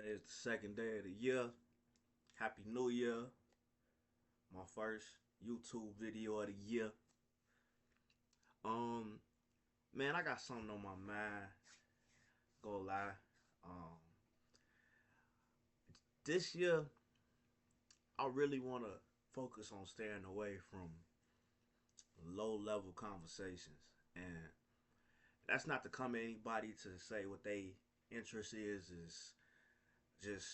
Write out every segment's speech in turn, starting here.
It's the second day of the year. Happy New Year. My first YouTube video of the year. Um, man, I got something on my mind. Go lie. Um, this year I really want to focus on staying away from low level conversations, and that's not to come at anybody to say what they interest is just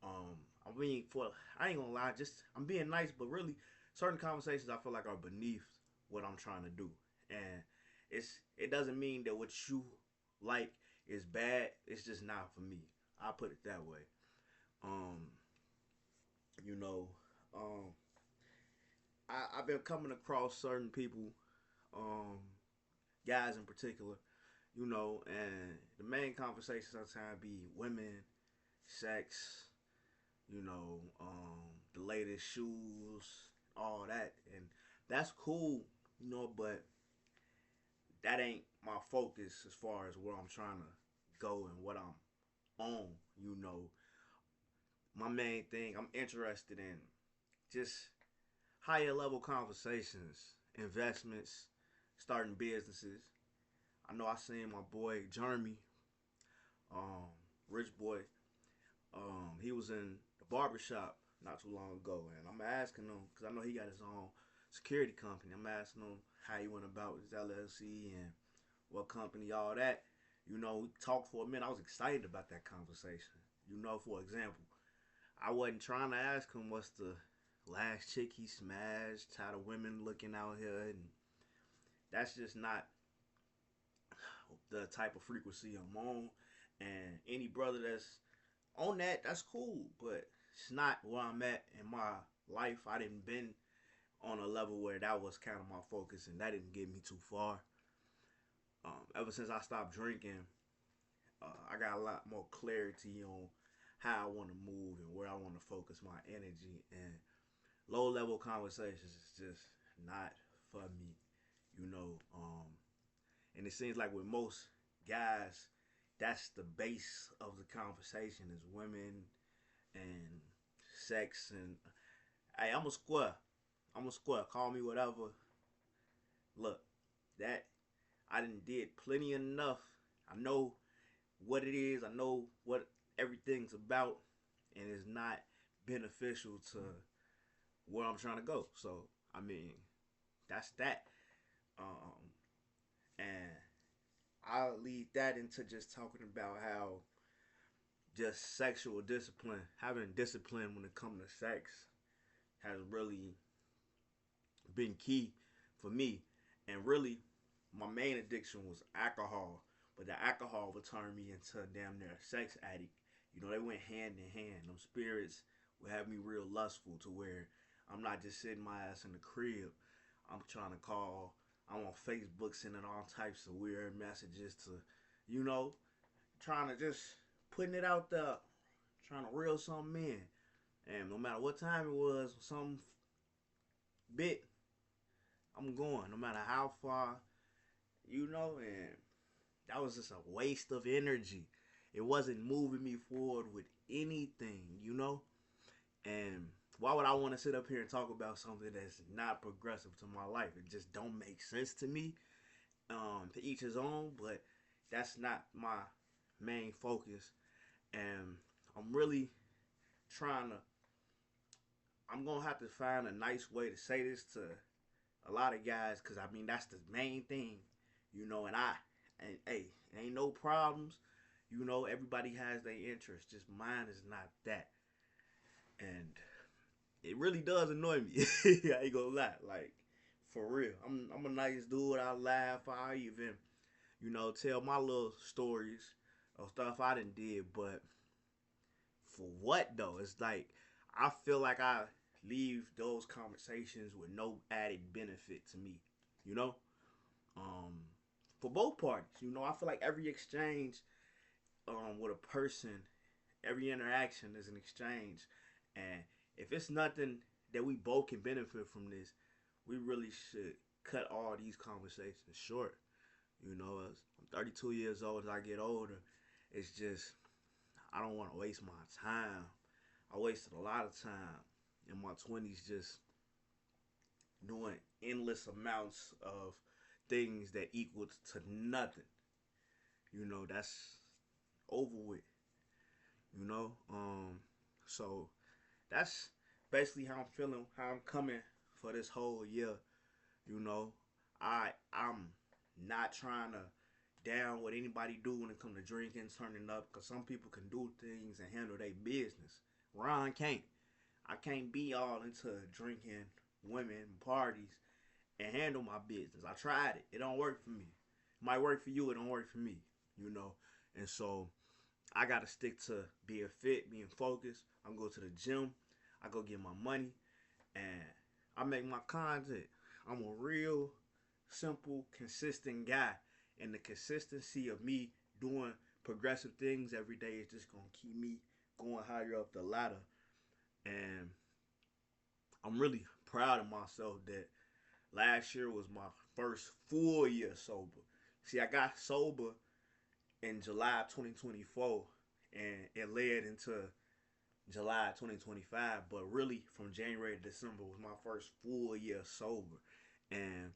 I mean, for I ain't gonna lie, just I'm being nice, but really, certain conversations I feel like are beneath what I'm trying to do, and it doesn't mean that what you like is bad. It's just not for me. I put it that way. Um, you know, um, I've been coming across certain people, um, guys in particular, and the main conversation sometimes be women, sex, the latest shoes, all that, and that's cool, but that ain't my focus as far as where I'm trying to go and what I'm on. You know, my main thing I'm interested in just higher level conversations, investments, starting businesses. I know I seen my boy Jeremy, um, Rich Boy. He was in the barbershop not too long ago, and I'm asking him because I know he got his own security company. I'm asking him how he went about his LLC and what company, all that. We talked for a minute. I was excited about that conversation. For example, I wasn't trying to ask him what's the last chick he smashed, how the women looking out here, and that's just not the type of frequency I'm on. And any brother that's on that, that's cool, but it's not where I'm at in my life. I didn't been on a level where that was kind of my focus, and that didn't get me too far. Ever since I stopped drinking, I got a lot more clarity on how I want to move and where I want to focus my energy. And low level conversations is just not for me, you know. And it seems like with most guys, that's the base of the conversation is women and sex. And hey, I'm a square. I'm a square. Call me whatever. Look, that I done did plenty enough. I know what it is. I know what everything's about, and it's not beneficial to where I'm trying to go. So I mean, that's that. Um, and I'll lead that into just talking about how just sexual discipline, having discipline when it comes to sex, has really been key for me. And really, my main addiction was alcohol, but the alcohol would turn me into a damn near sex addict. They went hand in hand. Them spirits would have me real lustful to where I'm not just sitting my ass in the crib. I'm trying to call. I'm on Facebook sending all types of weird messages to, you know, trying to just putting it out there, trying to reel something in. And no matter what time it was, some bit, I'm going. No matter how far, and that was just a waste of energy. It wasn't moving me forward with anything. And why would I want to sit up here and talk about something that's not progressive to my life? It just don't make sense to me. To each his own, but that's not my main focus. And I'm really trying to. I'm gonna have to find a nice way to say this to a lot of guys, cause I mean that's the main thing. And hey, ain't no problems. Everybody has their interests. Just mine is not that, and it really does annoy me. I ain't gonna lie, like for real. I'm a nice dude. I laugh. I even tell my little stories of stuff I done did, but for what though? It's like I feel like I leave those conversations with no added benefit to me. You know, um, for both parties. I feel like every exchange with a person, every interaction is an exchange, and if it's nothing that we both can benefit from this, we really should cut all these conversations short. As I'm 32 years old, as I get older, it's just I don't want to waste my time. I wasted a lot of time in my 20s just doing endless amounts of things that equal to nothing. That's over with. You know, so that's basically how I'm feeling, how I'm coming for this whole year. You know, I'm not trying to down what anybody do when it comes to drinking, turning up, because some people can do things and handle their business. Ron can't. I can't be all into drinking, women, parties, and handle my business. I tried it. It don't work for me. It might work for you. It don't work for me. You know, and so I gotta stick to being fit, being focused. I'm go to the gym. I go get my money, and I make my content. I'm a real simple, consistent guy, and the consistency of me doing progressive things every day is just gonna keep me going higher up the ladder. And I'm really proud of myself that last year was my first full year sober. See, I got sober in July 2024, and it led into July 2025. But really, from January to December was my first full year sober, and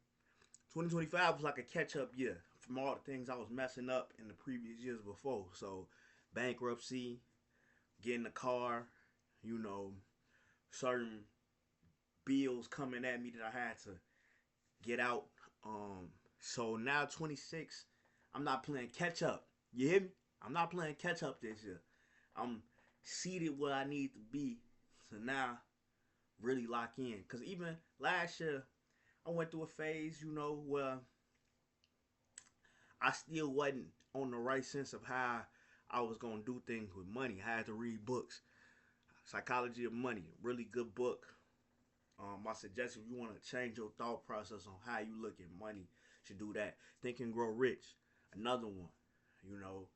2025 was like a catch up year from all the things I was messing up in the previous years before. So, bankruptcy, getting a car, you know, certain bills coming at me that I had to get out. So now 26, I'm not playing catch up. You hear me? I'm not playing catch up this year. I'm seated where I need to be to now really lock in. Cause even last year, I went through a phase, where I still wasn't on the right sense of how I was gonna do things with money. I had to read books. Psychology of Money, really good book. My suggestion, if you want to change your thought process on how you look at money, you should do that. Think and Grow Rich, another one. You know,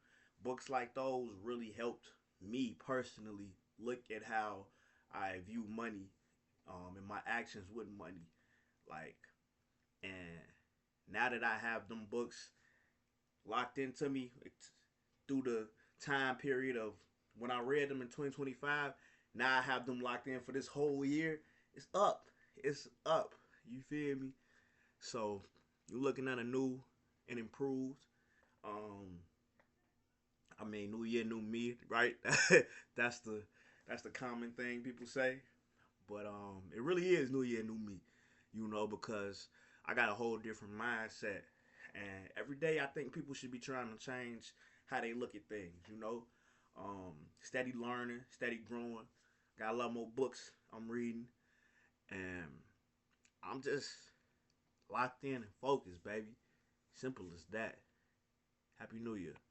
books like those really helped me personally look at how I view money, and my actions with money. Like, and now that I have them books locked into me through the time period of when I read them in 2025, now I have them locked in for this whole year. It's up. It's up. You feel me? So you're looking at a new and improved. Um, I mean, new year, new me, right? that's the that's the common thing people say. But it really is new year, new me. Because I got a whole different mindset, and every day I think people should be trying to change how they look at things. Steady learning, steady growing. Got a lot more books I'm reading, and I'm just locked in and focused, baby. Simple as that. Happy New Year.